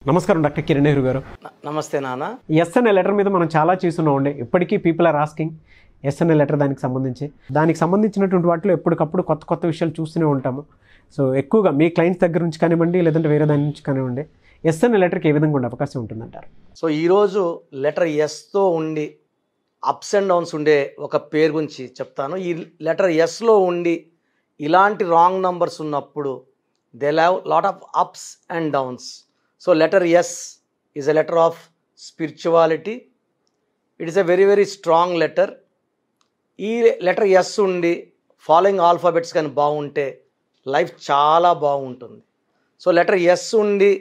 నమస్కారం డాక్టర్ కిరణ్ నెహ్రూ గారు. నమస్తే నాన్న. ఎస్ అనే లెటర్ మీద మనం చాలా చూస్తున్నామండి. ఇప్పటికీ పీపుల్ ఆర్ ఆస్కింగ్ ఎస్ అనే లెటర్ దానికి సంబంధించినటువంటి వాటిలో ఎప్పటికప్పుడు కొత్త కొత్త విషయాలు చూస్తూనే ఉంటాము. సో ఎక్కువగా మీ క్లయింట్స్ దగ్గర నుంచి కానివ్వండి, లేదంటే వేరే దాని నుంచి కానివ్వండి, ఎస్ అనే లెటర్కి ఏ విధంగా ఉండే అవకాశం ఉంటుందంటారు? సో ఈరోజు లెటర్ ఎస్తో ఉండి అప్స్ అండ్ డౌన్స్ ఉండే ఒక పేరు గురించి చెప్తాను. ఈ లెటర్ ఎస్లో ఉండి ఇలాంటి రాంగ్ నంబర్స్ ఉన్నప్పుడు they have lot of ups and downs. So letter S is a letter of spirituality. It is a very very strong letter. ఈ లెటర్ ఎస్ ఉండి ఫాలోయింగ్ ఆల్ఫాబెట్స్ కానీ బాగుంటే లైఫ్ చాలా బాగుంటుంది. సో లెటర్ ఎస్ ఉండి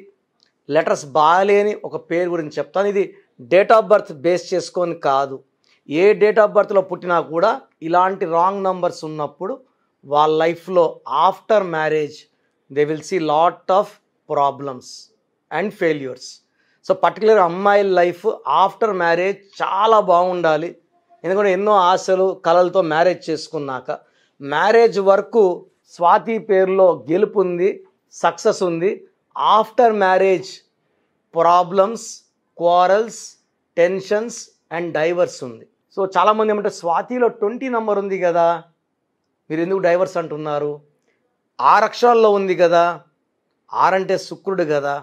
letters బాగాలేని ఒక పేరు గురించి చెప్తాను. ఇది డేట్ ఆఫ్ బర్త్ బేస్ చేసుకొని కాదు. ఏ డేట్ ఆఫ్ బర్త్లో పుట్టినా కూడా ఇలాంటి రాంగ్ నంబర్స్ ఉన్నప్పుడు వాళ్ళ లైఫ్లో after marriage they will see lot of problems and failures. So particular అమ్మాయిల లైఫ్ ఆఫ్టర్ మ్యారేజ్ చాలా బాగుండాలి. ఎందుకంటే ఎన్నో ఆశలు కలలతో మ్యారేజ్ చేసుకున్నాక మ్యారేజ్ వరకు స్వాతి పేరులో గెలుపు ఉంది, సక్సెస్ ఉంది. After marriage problems, quarrels, tensions and diverse ఉంది. సో చాలామంది ఏమంటే స్వాతిలో 20 నంబర్ ఉంది కదా, మీరు ఎందుకు డైవర్స్ అంటున్నారు? 6 అక్షరాల్లో ఉంది కదా, 6 అంటే శుక్రుడు కదా,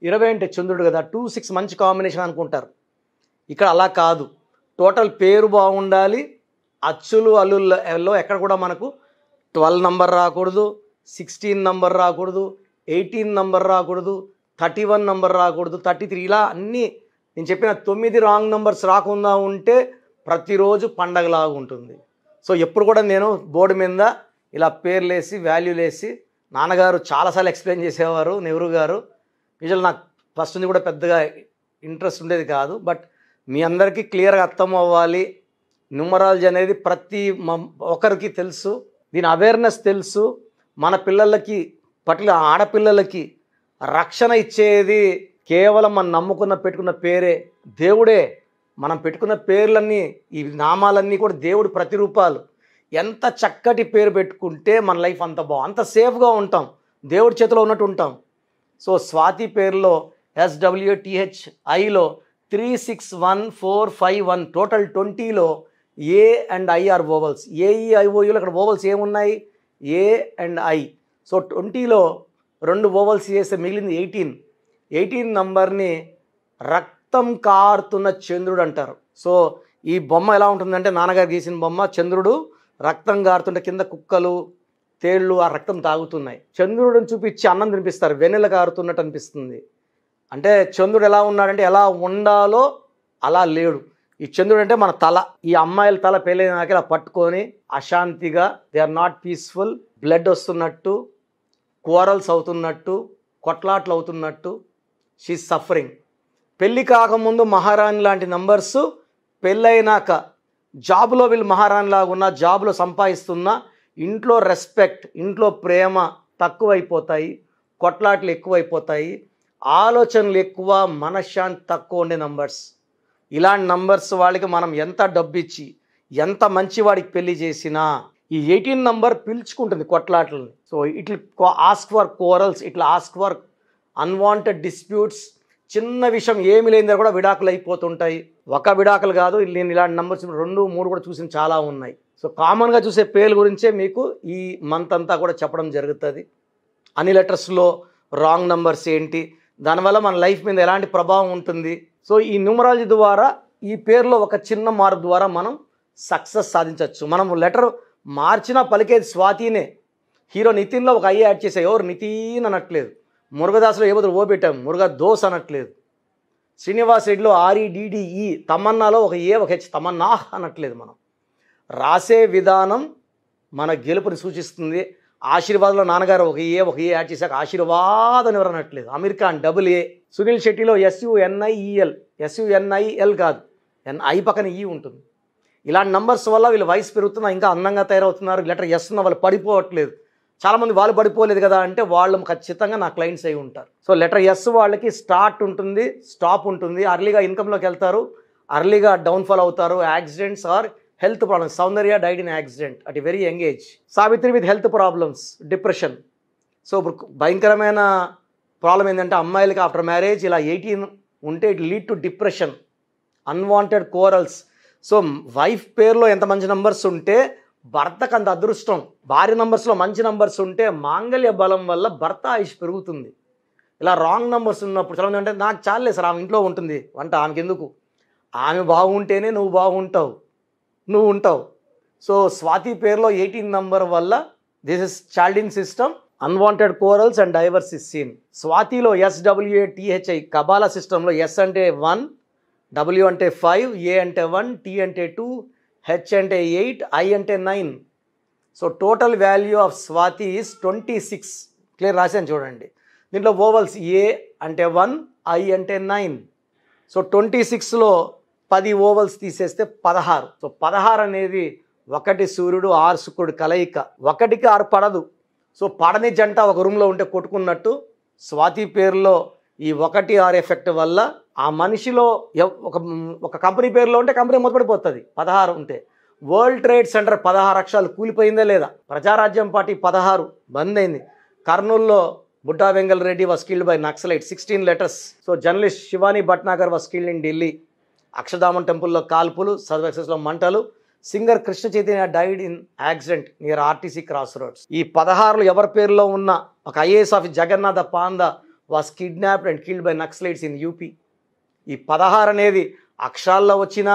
20 అంటే చంద్రుడు కదా, 2, 6 మంచి కాంబినేషన్ అనుకుంటారు. ఇక్కడ అలా కాదు. టోటల్ పేరు బాగుండాలి. అచ్చులు అల్లుల్లో ఎక్కడ కూడా మనకు 12 నంబర్ రాకూడదు, 16 నంబర్ రాకూడదు, 18 నంబర్ రాకూడదు, 31 నంబర్ రాకూడదు, 33 ఇలా అన్నీ నేను చెప్పిన 9 రాంగ్ నంబర్స్ రాకుండా ఉంటే ప్రతిరోజు పండగలాగా ఉంటుంది. సో ఎప్పుడు కూడా నేను బోర్డు మీద ఇలా పేర్లేసి వాల్యూలేసి నాన్నగారు చాలాసార్లు ఎక్స్ప్లెయిన్ చేసేవారు, నెహ్రూ గారు. యూజువల్ నాకు ఫస్ట్ నుంచి కూడా పెద్దగా ఇంట్రెస్ట్ ఉండేది కాదు. బట్ మీ అందరికీ క్లియర్గా అర్థం అవ్వాలి. న్యూమరాలజీ అనేది ప్రతి ఒక్కరికి తెలుసు, దీని అవేర్నెస్ తెలుసు. మన పిల్లలకి, పర్టికులర్ ఆడపిల్లలకి రక్షణ ఇచ్చేది కేవలం మనం నమ్ముకున్న పెట్టుకున్న పేరే, దేవుడే. మనం పెట్టుకున్న పేర్లన్నీ, ఈ నామాలన్నీ కూడా దేవుడు ప్రతిరూపాలు. ఎంత చక్కటి పేరు పెట్టుకుంటే మన లైఫ్ అంత అంత సేఫ్గా ఉంటాం, దేవుడి చేతిలో ఉన్నట్టు ఉంటాం. సో స్వాతి పేరులో SWTHIలో 361451 టోటల్ 20లో A and I are vowels. AEIOUలో ఇక్కడ ఓవల్స్ ఏమున్నాయి? A and I. సో 20లో 2 ఓవల్స్ చేస్తే మిగిలింది 18 నంబర్ని రక్తం కారుతున్న చంద్రుడు అంటారు. సో ఈ బొమ్మ ఎలా ఉంటుందంటే, నాన్నగారు గీసిన బొమ్మ, చంద్రుడు రక్తం కారుతుంటే కింద కుక్కలు, తేళ్ళు ఆ రక్తం తాగుతున్నాయి. చంద్రుడిని చూపించి అన్నం తినిపిస్తారు, వెన్నెల కారుతున్నట్టు అనిపిస్తుంది. అంటే చంద్రుడు ఎలా ఉన్నాడంటే ఎలా ఉండాలో అలా లేడు. ఈ చంద్రుడు అంటే మన తల. ఈ అమ్మాయిల తల పెళ్ళైనాక ఇలా పట్టుకొని అశాంతిగా, they are not peaceful, blood వస్తున్నట్టు, క్వారల్స్ అవుతున్నట్టు, కొట్లాట్లు అవుతున్నట్టు, షీ సఫరింగ్. పెళ్ళి కాకముందు మహారాణి లాంటి నంబర్సు, పెళ్ళైనాక జాబులో వీళ్ళు మహారాణిలాగా ఉన్న, జాబులో సంపాదిస్తున్నా ఇంట్లో రెస్పెక్ట్, ఇంట్లో ప్రేమ తక్కువైపోతాయి, కొట్లాట్లు ఎక్కువైపోతాయి, ఆలోచనలు ఎక్కువ, మనశ్శాంతి తక్కువ ఉండే నంబర్స్. ఇలాంటి నంబర్స్ వాళ్ళకి మనం ఎంత డబ్బు ఇచ్చి ఎంత మంచి వాడికి పెళ్లి చేసినా ఈ 18 నంబర్ పిలుచుకుంటుంది కొట్లాట్లని. So it ask for quarrels, ఇట్లా ఆస్క్ ఫర్ అన్వాంటెడ్ డిస్ప్యూట్స్. చిన్న విషయం ఏమి లేని దగ్గర కూడా విడాకులు అయిపోతుంటాయి. ఒక విడాకులు కాదు, నేను ఇలాంటి నంబర్స్ 2, 3 కూడా చూసిన చాలా ఉన్నాయి. సో కామన్గా చూసే పేర్ల గురించే మీకు ఈ మంత్ అంతా కూడా చెప్పడం జరుగుతుంది. అన్ని లెటర్స్లో రాంగ్ నంబర్స్ ఏంటి, దానివల్ల మన లైఫ్ మీద ఎలాంటి ప్రభావం ఉంటుంది. సో ఈ న్యూమరాలజీ ద్వారా, ఈ పేరులో ఒక చిన్న మార్పు ద్వారా మనం సక్సెస్ సాధించవచ్చు. మనం లెటర్ మార్చినా పలికేది స్వాతినే. హీరో నితిన్లో ఒక ఐ యాడ్ చేసే, ఎవరు నితిన్ అనట్లేదు. మురుగదాసులో ఏబోదు ఓ పెట్టాం, మురుగా దోస్ అనట్లేదు. శ్రీనివాస్ రెడ్డిలో REDDE, తమన్నాలో ఒక ఏ ఒక హెచ్, తమన్నా అనట్లేదు. మనం రాసే విధానం మన గెలుపుని సూచిస్తుంది. ఆశీర్వాదంలో నాన్నగారు ఒక ఏ యాడ్ చేశాక ఆశీర్వాదం ఎవరు అనట్లేదు. అమీర్ ఖాన్ AA. సునీల్ శెట్టిలో SUNIL కాదు, NI పక్కన ఈ ఉంటుంది. ఇలాంటి నంబర్స్ వల్ల వీళ్ళు వయసు పెరుగుతున్నా ఇంకా అందంగా తయారవుతున్నారు. లెటర్ ఎస్ ఉన్న వాళ్ళు పడిపోవట్లేదు. చాలామంది వాళ్ళు పడిపోలేదు కదా అంటే వాళ్ళు ఖచ్చితంగా నా క్లయింట్స్ అయి ఉంటారు. సో లెటర్ ఎస్ వాళ్ళకి స్టార్ట్ ఉంటుంది, స్టాప్ ఉంటుంది. అర్లీగా ఇన్కంలోకి వెళ్తారు, అర్లీగా డౌన్ఫాల్ అవుతారు. Accidents or health problems. Soundarya died in accident at a very young age. Savitri with health problems, depression. So ఇప్పుడు భయంకరమైన ప్రాబ్లం ఏంటంటే అమ్మాయిలకి ఆఫ్టర్ మ్యారేజ్ ఇలా 18 ఉంటే it lead to depression, unwanted corals. So wife పేరులో ఎంత మంచి నంబర్స్ ఉంటే భర్తకు అంత అదృష్టం. భార్య నంబర్స్లో మంచి నంబర్స్ ఉంటే మాంగళ్య బలం వల్ల భర్త ఆయుష్ పెరుగుతుంది. ఇలా రాంగ్ నంబర్స్ ఉన్నప్పుడు చాలా అంటే నాకు చాలే సార్, ఆమె ఇంట్లో ఉంటుంది వంట, ఆమెకి ఎందుకు, ఆమె బాగుంటేనే నువ్వు బాగుంటావు, నువ్వు ఉంటావు. సో స్వాతి పేరులో 18 నంబర్ వల్ల this is Chaldean system, unwanted quarrels and divorce is seen. స్వాతిలో SWATHI కబాలా సిస్టంలో ఎస్ అంటే 1, W అంటే 5, A అంటే 1, T అంటే 2, H అంటే 8, I అంటే 9. So total value of Swathi is 26. Clear రాశాను చూడండి. దీంట్లో ఓవల్స్ A అంటే 1, I అంటే 9. సో 26లో 10 ఓవల్స్ తీసేస్తే 16. సో 16 అనేది 1 సూర్యుడు 6 శుక్రుడు కలయిక. 1కి 6 పడదు. సో పడని జంట ఒక రూమ్లో ఉంటే కొట్టుకున్నట్టు స్వాతి పేరులో ఈ 1, 6 ఎఫెక్ట్ వల్ల ఆ మనిషిలో ఒక కంపెనీ పేరులో ఉంటే కంపెనీ మూతపడిపోతుంది 16 ఉంటే. వరల్డ్ ట్రేడ్ సెంటర్ 16 అక్షరాలు కూలిపోయిందే లేదా? ప్రజారాజ్యం పార్టీ 16 బంద్ అయింది. కర్నూల్లో Budda Vengal Reddy was killed by naxalite 16 letters. So journalist Shivani Bhatnagar was killed in Delhi. అక్షరధామం టెంపుల్లో కాల్పులు, సదర్ ఎక్సెస్లో మంటలు. Singer Krishna Chaitanya died in accident near RTC cross roads. ఈ 16 ఎవరి పేరులో ఉన్న ఒక IAS office Jagannatha Panda was kidnapped and killed by naxalites in UP. ఈ 16 అనేది అక్షరాల్లో వచ్చినా,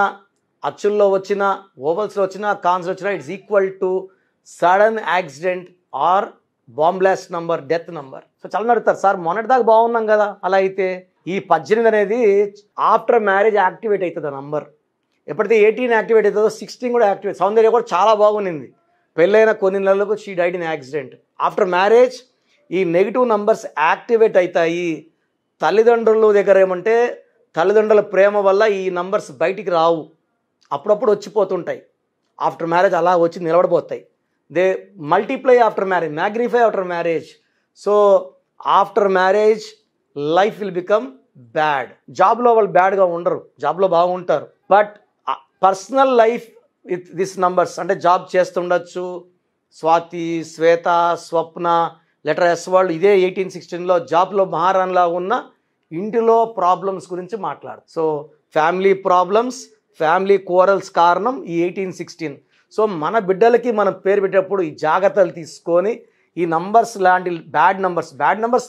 అచ్చుల్లో వచ్చినా, ఓవల్స్లో వచ్చినా, కాన్స్లో వచ్చినా it's equal to sudden accident or bomb blast number, death number. So చాలా అడుగుతారు, సార్ మొన్నటిదాకా బాగున్నాం కదా, అలా అయితే ఈ 18 అనేది ఆఫ్టర్ మ్యారేజ్ యాక్టివేట్ అవుతుంది ఆ నంబర్. ఎప్పుడైతే 18 యాక్టివేట్ అవుతుందో 16 కూడా యాక్టివేట్. సౌందర్య కూడా చాలా బాగుంది, పెళ్ళైన కొన్ని నెలలకు she died in accident. After marriage ఈ నెగిటివ్ నంబర్స్ యాక్టివేట్ అవుతాయి. తల్లిదండ్రుల దగ్గర ఏమంటే తల్లిదండ్రుల ప్రేమ వల్ల ఈ నంబర్స్ బయటికి రావు, అప్పుడప్పుడు వచ్చిపోతుంటాయి. ఆఫ్టర్ మ్యారేజ్ అలా వచ్చి నిలబడిపోతాయి. They multiply after marriage, magnify after marriage. So after marriage life will become bad. జాబ్లో వాళ్ళు బ్యాడ్గా ఉండరు, జాబ్లో బాగుంటారు. But personal life with this numbers అంటే జాబ్ చేస్తుండొచ్చు. స్వాతి, శ్వేత, స్వప్న, లెటర్ S వాళ్ళు ఇదే 1816లో జాబ్లో మహారాణిలా ఉన్న ఇంటిలో ప్రాబ్లమ్స్ గురించి మాట్లాడు. So family problems, family corals కారణం ఈ 1816. సో మన బిడ్డలకి మనం పేరు పెట్టేటప్పుడు ఈ జాగ్రత్తలు తీసుకొని ఈ నంబర్స్ లాంటి బ్యాడ్ నంబర్స్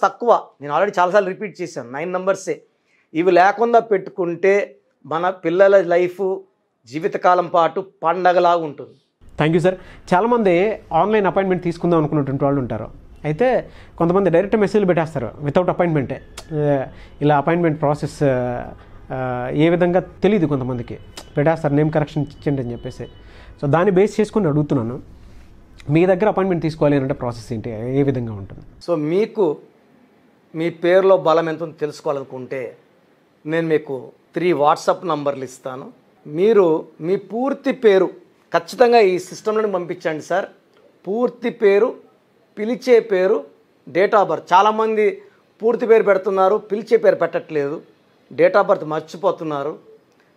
తక్కువ, నేను ఆల్రెడీ చాలాసార్లు రిపీట్ చేశాను, 9 నంబర్సే. ఇవి లేకుండా పెట్టుకుంటే మన పిల్లల లైఫ్ జీవితకాలం పాటు పండగలాగా ఉంటుంది. Thank you sir. చాలామంది ఆన్లైన్ అపాయింట్మెంట్ తీసుకుందాం అనుకున్నటువంటి వాళ్ళు ఉంటారు. అయితే కొంతమంది డైరెక్ట్ మెసేజ్లు పెట్టేస్తారు వితౌట్ అపాయింట్మెంటే. ఇలా అపాయింట్మెంట్ ప్రాసెస్ ఏ విధంగా తెలియదు, కొంతమందికి పెట్టేస్తారు నేమ్ కరెక్షన్ ఇచ్చేయండి అని చెప్పేసి. సో దాన్ని బేస్ చేసుకుని అడుగుతున్నాను, మీ దగ్గర అపాయింట్మెంట్ తీసుకోవాలి అంటే ప్రాసెస్ ఏంటి, ఏ విధంగా ఉంటుంది? సో మీకు మీ పేరులో బలం ఎంత తెలుసుకోవాలనుకుంటే నేను మీకు 3 వాట్సాప్ నంబర్లు ఇస్తాను. మీరు మీ పూర్తి పేరు ఖచ్చితంగా ఈ సిస్టంలోనే పంపించండి సార్. పూర్తి పేరు, పిలిచే పేరు, డేట్ ఆఫ్ బర్త్. చాలామంది పూర్తి పేరు పెడుతున్నారు, పిలిచే పేరు పెట్టట్లేదు, డేట్ ఆఫ్ బర్త్ మర్చిపోతున్నారు.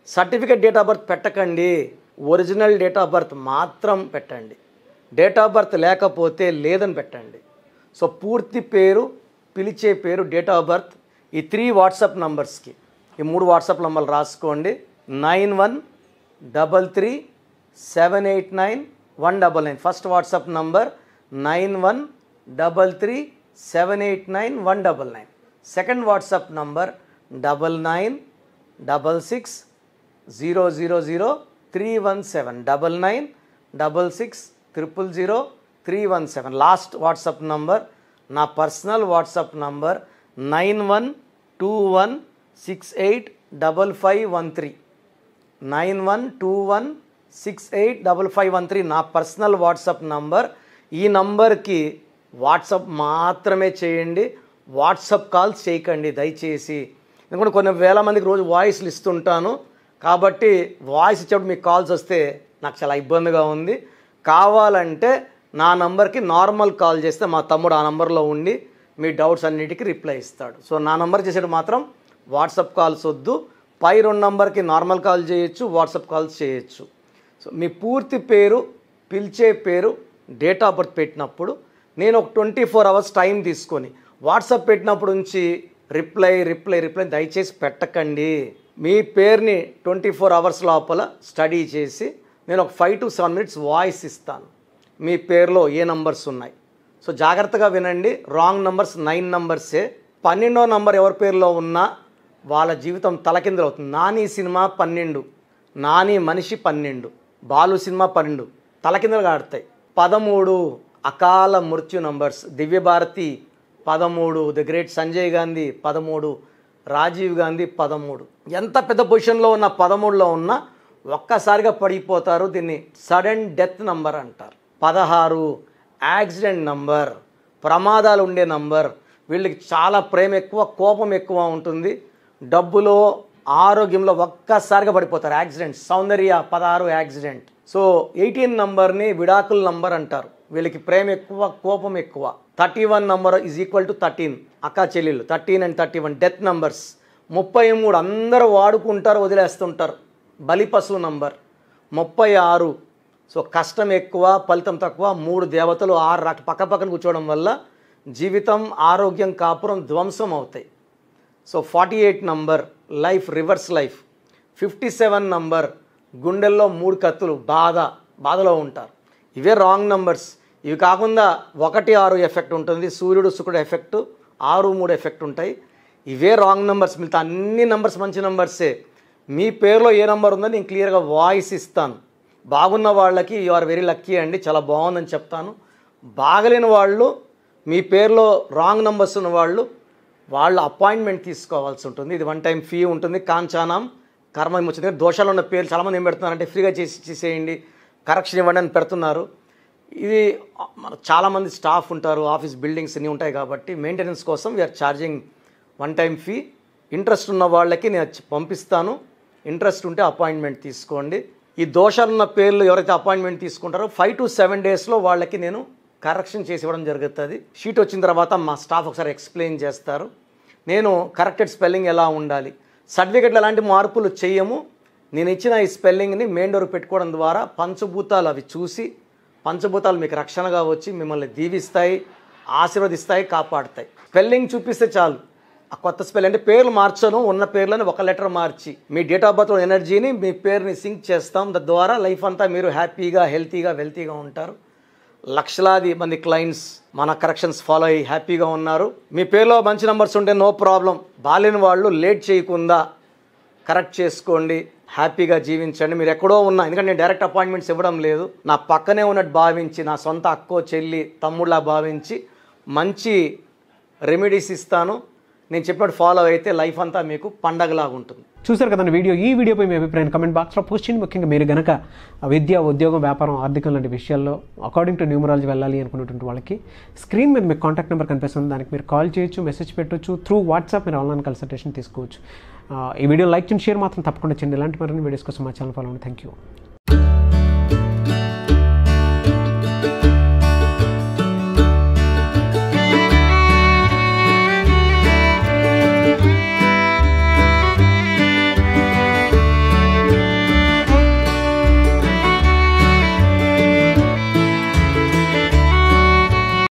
సర్టిఫికేట్ డేట్ ఆఫ్ బర్త్ పెట్టకండి, ఒరిజినల్ డేట్ ఆఫ్ బర్త్ మాత్రం పెట్టండి. డేట్ ఆఫ్ బర్త్ లేకపోతే లేదని పెట్టండి. సో పూర్తి పేరు, పిలిచే పేరు, డేట్ ఆఫ్ బర్త్, ఈ 3 వాట్సాప్ నంబర్స్కి ఈ 3 వాట్సాప్ నంబర్లు రాసుకోండి. 9133789199. First WhatsApp number 9133789199. Second WhatsApp number 9966000317. 9966000317. Last WhatsApp number నా పర్సనల్ వాట్సాప్ నంబర్ 9121685513. 9121685513 నా పర్సనల్ వాట్సాప్ నంబర్. ఈ నంబర్కి వాట్సాప్ మాత్రమే చేయండి, వాట్సాప్ కాల్స్ చేయకండి దయచేసి. ఎందుకంటే కొన్ని వేల మందికి రోజు వాయిస్లు ఇస్తుంటాను, కాబట్టి వాయిస్ ఇచ్చేప్పుడు మీకు కాల్స్ వస్తే నాకు చాలా ఇబ్బందిగా ఉంది. కావాలంటే నా నంబర్కి నార్మల్ కాల్ చేస్తే మా తమ్ముడు ఆ నంబర్లో ఉండి మీ డౌట్స్ అన్నిటికీ రిప్లై ఇస్తాడు. సో నా నంబర్ చేసేటప్పుడు మాత్రం వాట్సాప్ కాల్స్ వద్దు. పై 2 నంబర్కి నార్మల్ కాల్ చేయొచ్చు, వాట్సాప్ కాల్స్ చేయొచ్చు. సో మీ పూర్తి పేరు, పిలిచే పేరు, డేట్ ఆఫ్ బర్త్ పెట్టినప్పుడు నేను ఒక 24 hours టైం తీసుకొని వాట్సాప్ పెట్టినప్పుడు నుంచి రిప్లై దయచేసి పెట్టకండి. మీ పేరుని 24 అవర్స్ లోపల స్టడీ చేసి నేను ఒక 5 to 7 minutes వాయిస్ ఇస్తాను. మీ పేరులో ఏ నంబర్స్ ఉన్నాయి. సో జాగ్రత్తగా వినండి. Wrong numbers 9 నంబర్సే. 12వ నంబర్ ఎవరి పేరులో ఉన్నా వాళ్ళ జీవితం తలకిందులవుతుంది. నాని సినిమా 12, నాని మనిషి 12, బాలు సినిమా 12 తలకిందులుగా ఆడతాయి. 13 అకాల మృత్యు నంబర్స్. Divya Bharti 13, the great Sanjay Gandhi 13, Rajiv Gandhi 13. ఎంత పెద్ద పొజిషన్లో ఉన్న 13లో ఉన్న ఒక్కసారిగా పడిపోతారు. దీన్ని సడన్ డెత్ నంబర్ అంటారు. 16 యాక్సిడెంట్ నంబర్, ప్రమాదాలు ఉండే నంబర్. వీళ్ళకి చాలా ప్రేమ ఎక్కువ, కోపం ఎక్కువ ఉంటుంది. డబ్బులో ఆరోగ్యంలో ఒక్కసారిగా పడిపోతారు. యాక్సిడెంట్. సౌందర్య 16 యాక్సిడెంట్. సో 18 నంబర్ని విడాకుల నంబర్ అంటారు. వీళ్ళకి ప్రేమ ఎక్కువ, కోపం ఎక్కువ. 31 నంబర్ ఈజ్ ఈక్వల్ టు 13 అక్కా చెల్లెళ్ళు. 13 and 31 డెత్ నంబర్స్. 33 అందరూ వాడుకుంటారు, వదిలేస్తుంటారు. బలిపశువు నంబర్. 36 సో కష్టం ఎక్కువ, ఫలితం తక్కువ. 3 దేవతలు 6 పక్క పక్కన కూర్చోవడం వల్ల జీవితం, ఆరోగ్యం, కాపురం ధ్వంసం అవుతాయి. So 48 number life, reverse life. 57 number గుండెల్లో 3 కత్తులు, బాధలో ఉంటారు. ఇవే రాంగ్ నంబర్స్. ఇవి కాకుండా 1, 6 ఎఫెక్ట్ ఉంటుంది. సూర్యుడు శుక్రుడు ఎఫెక్ట్, 6, 3 ఎఫెక్ట్ ఉంటాయి. ఇవే రాంగ్ నంబర్స్. మిగతా అన్ని నంబర్స్ మంచి నంబర్సే. మీ పేరులో ఏ నంబర్ ఉందో నేను క్లియర్గా వాయిస్ ఇస్తాను. బాగున్న వాళ్ళకి యు ఆర్ వెరీ లక్కీ అండి, చాలా బాగుందని చెప్తాను. బాగలేని వాళ్ళు, మీ పేరులో రాంగ్ నంబర్స్ ఉన్న వాళ్ళు అపాయింట్మెంట్ తీసుకోవాల్సి ఉంటుంది. ఇది 1 time ఫీ ఉంటుంది. కాంచానం కర్మ విమోచన. దోషాలు ఉన్న పేర్లు చాలామంది ఏం పెడుతున్నారంటే ఫ్రీగా చేసేయండి, కరెక్షన్ ఇవ్వండి అని పెడుతున్నారు. ఇది చాలామంది స్టాఫ్ ఉంటారు, ఆఫీస్ బిల్డింగ్స్ అన్నీ ఉంటాయి కాబట్టి మెయింటెనెన్స్ కోసం we're charging 1 time fee. Interest ఉన్న వాళ్ళకి నేను పంపిస్తాను. ఇంట్రెస్ట్ ఉంటే అపాయింట్మెంట్ తీసుకోండి. ఈ దోషాలున్న పేర్లు ఎవరైతే అపాయింట్మెంట్ తీసుకుంటారో 5 to 7 daysలో వాళ్ళకి నేను కరెక్షన్ చేసి ఇవ్వడం జరుగుతుంది. షీట్ వచ్చిన తర్వాత మా స్టాఫ్ ఒకసారి ఎక్స్ప్లెయిన్ చేస్తారు. నేను కరెక్టెడ్ స్పెల్లింగ్ ఎలా ఉండాలి, సర్టిఫికెట్లు ఎలాంటి మార్పులు చేయము. నేను ఇచ్చిన ఈ స్పెల్లింగ్ని మెయిన్ డోర్ పెట్టుకోవడం ద్వారా పంచభూతాలు అవి చూసి, పంచభూతాలు మీకు రక్షణగా వచ్చి మిమ్మల్ని దీవిస్తాయి, ఆశీర్వదిస్తాయి, కాపాడుతాయి. స్పెల్లింగ్ చూపిస్తే చాలు. ఆ కొత్త స్పెల్లింగ్ అంటే పేర్లు మార్చను, ఉన్న పేర్లను ఒక letter March me date of birth ఎనర్జీని మీ పేరుని సింక్ చేస్తాం. తద్వారా లైఫ్ అంతా మీరు హ్యాపీగా, హెల్తీగా, వెల్తీగా ఉంటారు. లక్షలాది మంది క్లయింట్స్ మన కరెక్షన్స్ ఫాలో అయ్యి హ్యాపీగా ఉన్నారు. మీ పేరులో మంచి నెంబర్స్ ఉంటే నో ప్రాబ్లం. బాలేని వాళ్ళు లేట్ చేయకుండా కరెక్ట్ చేసుకోండి, హ్యాపీగా జీవించండి. మీరు ఎక్కడో ఉన్నా, ఎందుకంటే నేను డైరెక్ట్ అపాయింట్మెంట్స్ ఇవ్వడం లేదు, నా పక్కనే ఉన్నట్టు భావించి, నా సొంత అక్కో చెల్లి తమ్ముళ్ళ భావించి మంచి రెమెడీస్ ఇస్తాను. నేను చెప్పినట్టు ఫాలో అయితే లైఫ్ అంతా మీకు పండగలాగా ఉంటుంది. చూసారు కదండి వీడియో. ఈ వీడియోపై మీ అభిప్రాయం కమెంట్ బాక్స్లో పోస్ట్ చేయండి. ముఖ్యంగా మీరు గనక విద్య, ఉద్యోగం, వ్యాపారం, ఆర్థికం లాంటి విషయాల్లో అకార్డింగ్ టు న్యూమరాలజీ వెళ్ళాలి అనుకున్నటువంటి వాళ్ళకి స్క్రీన్ మీద మీకు కాంటాక్ట్ నెంబర్ కనిపిస్తుంది. దానికి మీరు కాల్ చేయొచ్చు, మెసేజ్ పెట్టవచ్చు. త్రూ వాట్సాప్ మీరు ఆన్లైన్ కన్సల్టేషన్ తీసుకోవచ్చు. ఈ వీడియో లైక్ చేయండి, షేర్ మాత్రం తప్పకుండా చేయండి. ఇలాంటి మరిన్ని వీడియోస్ కోసం మా ఛానల్ ఫాలో అవ్వండి. Thank you.